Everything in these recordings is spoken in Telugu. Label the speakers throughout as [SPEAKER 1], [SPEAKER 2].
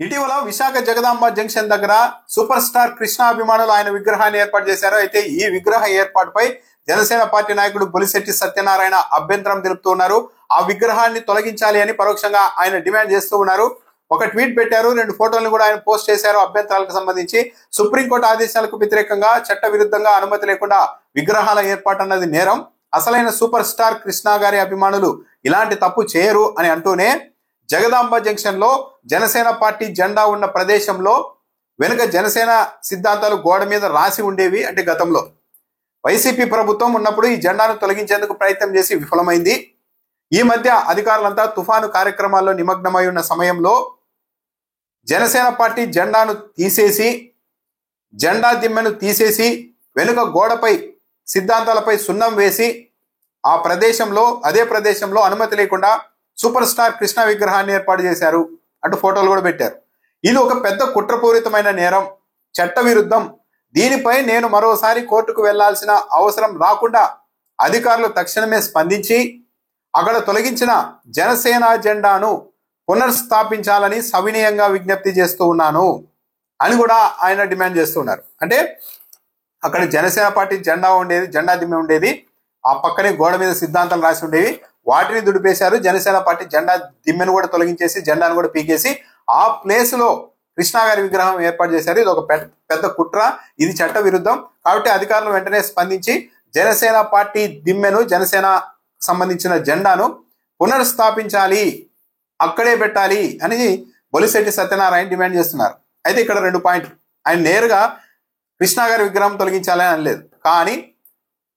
[SPEAKER 1] ఇటీవల విశాఖ జగదాంబ జంక్షన్ దగ్గర సూపర్ స్టార్ కృష్ణ అభిమానులు ఆయన విగ్రహాన్ని ఏర్పాటు చేశారు. అయితే ఈ విగ్రహ ఏర్పాటుపై జనసేన పార్టీ నాయకుడు బొలిశెట్టి సత్యనారాయణ అభ్యంతరం తెలుపుతూ ఉన్నారు. ఆ విగ్రహాన్ని తొలగించాలి అని పరోక్షంగా ఆయన డిమాండ్ చేస్తూ ఉన్నారు. ఒక ట్వీట్ పెట్టారు, 2 ఫోటోలను కూడా ఆయన పోస్ట్ చేశారు. అభ్యంతరాలకు సంబంధించి సుప్రీంకోర్టు ఆదేశాలకు వ్యతిరేకంగా చట్ట విరుద్ధంగా అనుమతి లేకుండా విగ్రహాల ఏర్పాటు అన్నది నేరం. అసలైన సూపర్ స్టార్ కృష్ణ గారి అభిమానులు ఇలాంటి తప్పు చేయరు అని అంటూనే జగదాంబ జంక్షన్ లో జనసేన పార్టీ జెండా ఉన్న ప్రదేశంలో వెనుక జనసేన సిద్ధాంతాలు గోడ మీద రాసి ఉండేవి. అంటే గతంలో వైసీపీ ప్రభుత్వం ఉన్నప్పుడు ఈ జెండాను తొలగించేందుకు ప్రయత్నం చేసి విఫలమైంది. ఈ మధ్య అధికారులంతా తుఫాను కార్యక్రమాల్లో నిమగ్నమై ఉన్న సమయంలో జనసేన పార్టీ జెండాను తీసేసి, జెండా దిమ్మెను తీసేసి వెనుక గోడపై సిద్ధాంతాలపై సున్నం వేసి అదే ప్రదేశంలో అనుమతి లేకుండా సూపర్ స్టార్ కృష్ణ విగ్రహాన్ని ఏర్పాటు చేశారు అంటూ ఫోటోలు కూడా పెట్టారు. ఇది ఒక పెద్ద కుట్రపూరితమైన నేరం, చట్ట విరుద్ధం. దీనిపై నేను మరోసారి కోర్టుకు వెళ్లాల్సిన అవసరం రాకుండా అధికారులు తక్షణమే స్పందించి అక్కడ తొలగించిన జనసేన జెండాను పునర్స్థాపించాలని సవినయంగా విజ్ఞప్తి చేస్తూ ఉన్నాను అని కూడా ఆయన డిమాండ్ చేస్తున్నారు. అంటే అక్కడ జనసేన పార్టీ జెండా ఉండేది, జెండా దిమ్మె ఉండేది, ఆ పక్కనే గోడ మీద సిద్ధాంతాలు రాసి ఉండేవి, వాటిని దుడిపేశారు. జనసేన పార్టీ జెండా దిమ్మెను కూడా తొలగించేసి జెండాను కూడా పీకేసి ఆ ప్లేస్ లో కృష్ణ గారి విగ్రహం ఏర్పాటు చేశారు. ఇది ఒక పెద్ద కుట్ర, ఇది చట్ట విరుద్ధం. కాబట్టి అధికారులు వెంటనే స్పందించి జనసేన పార్టీ దిమ్మెను, జనసేన సంబంధించిన జెండాను పునర్స్థాపించాలి, అక్కడే పెట్టాలి అని బొలిశెట్టి సత్యనారాయణ డిమాండ్ చేస్తున్నారు. అయితే ఇక్కడ 2 పాయింట్లు. ఆయన నేరుగా కృష్ణ గారి విగ్రహం తొలగించాలని అనలేదు, కానీ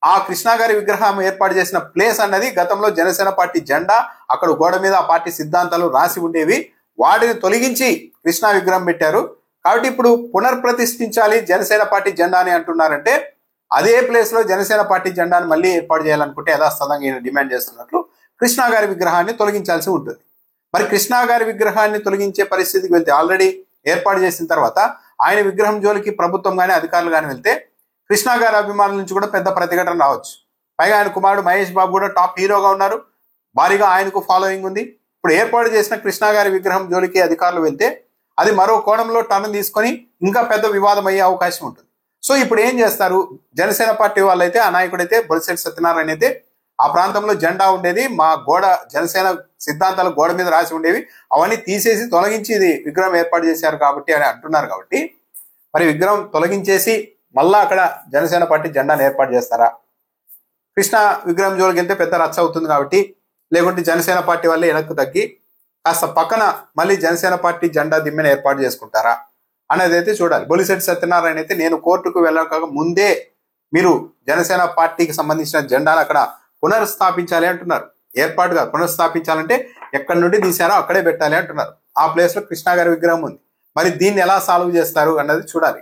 [SPEAKER 1] ఆ కృష్ణ గారి విగ్రహం ఏర్పాటు చేసిన ప్లేస్ అన్నది గతంలో జనసేన పార్టీ జెండా, అక్కడ గోడ మీద ఆ పార్టీ సిద్ధాంతాలు రాసి ఉండేవి, వాటిని తొలగించి కృష్ణ విగ్రహం పెట్టారు. కాబట్టి ఇప్పుడు పునర్ప్రతిష్ఠించాలి జనసేన పార్టీ జెండా అని అంటున్నారంటే అదే ప్లేస్ లో జనసేన పార్టీ జెండాను మళ్ళీ ఏర్పాటు చేయాలనుకుంటే యథాస్థంగా ఈయన డిమాండ్ చేస్తున్నట్లు కృష్ణ గారి విగ్రహాన్ని తొలగించాల్సి ఉంటుంది. మరి కృష్ణ గారి విగ్రహాన్ని తొలగించే పరిస్థితికి వెళ్తే, ఆల్రెడీ ఏర్పాటు చేసిన తర్వాత ఆయన విగ్రహం జోలికి ప్రభుత్వం కానీ అధికారులు కానీ వెళ్తే కృష్ణ గారి అభిమానుల నుంచి కూడా పెద్ద ప్రతిఘటన రావచ్చు. పైగా ఆయన కుమారుడు మహేష్ బాబు కూడా టాప్ హీరోగా ఉన్నారు, భారీగా ఆయనకు ఫాలోయింగ్ ఉంది. ఇప్పుడు ఏర్పాటు చేసిన కృష్ణ గారి విగ్రహం జోలికి అధికారులు వెళ్తే అది మరో కోణంలో టర్న్ తీసుకొని ఇంకా పెద్ద వివాదం అయ్యే అవకాశం ఉంటుంది. సో ఇప్పుడు ఏం చేస్తారు, జనసేన పార్టీ వాళ్ళైతే, ఆ నాయకుడైతే బొలిశెట్టి సత్యనారాయణ అయితే ఆ ప్రాంతంలో జెండా ఉండేది, మా గోడ జనసేన సిద్ధాంతాలు గోడ మీద రాసి ఉండేవి, అవన్నీ తీసేసి తొలగించి ఇది విగ్రహం ఏర్పాటు చేశారు కాబట్టి అని అంటున్నారు. కాబట్టి మరి విగ్రహం తొలగించేసి మళ్ళా అక్కడ జనసేన పార్టీ జెండాను ఏర్పాటు చేస్తారా? కృష్ణ విగ్రహం జోలికి వెళ్తే పెద్ద రచ్చ అవుతుంది కాబట్టి, లేకుంటే జనసేన పార్టీ వల్లే వెనక్కు తగ్గి కాస్త పక్కన మళ్ళీ జనసేన పార్టీ జెండా దిమ్మెను ఏర్పాటు చేసుకుంటారా అనేది అయితే చూడాలి. బొలిశెట్టి సత్యనారాయణ అయితే నేను కోర్టుకు వెళ్ళక ముందే మీరు జనసేన పార్టీకి సంబంధించిన జెండాను అక్కడ పునర్స్థాపించాలి అంటున్నారు. ఏర్పాటుగా పునర్స్థాపించాలంటే ఎక్కడి నుండి తీశారో అక్కడే పెట్టాలి అంటున్నారు. ఆ ప్లేస్ లో కృష్ణ గారి విగ్రహం ఉంది. మరి దీన్ని ఎలా సాల్వ్ చేస్తారు అన్నది చూడాలి.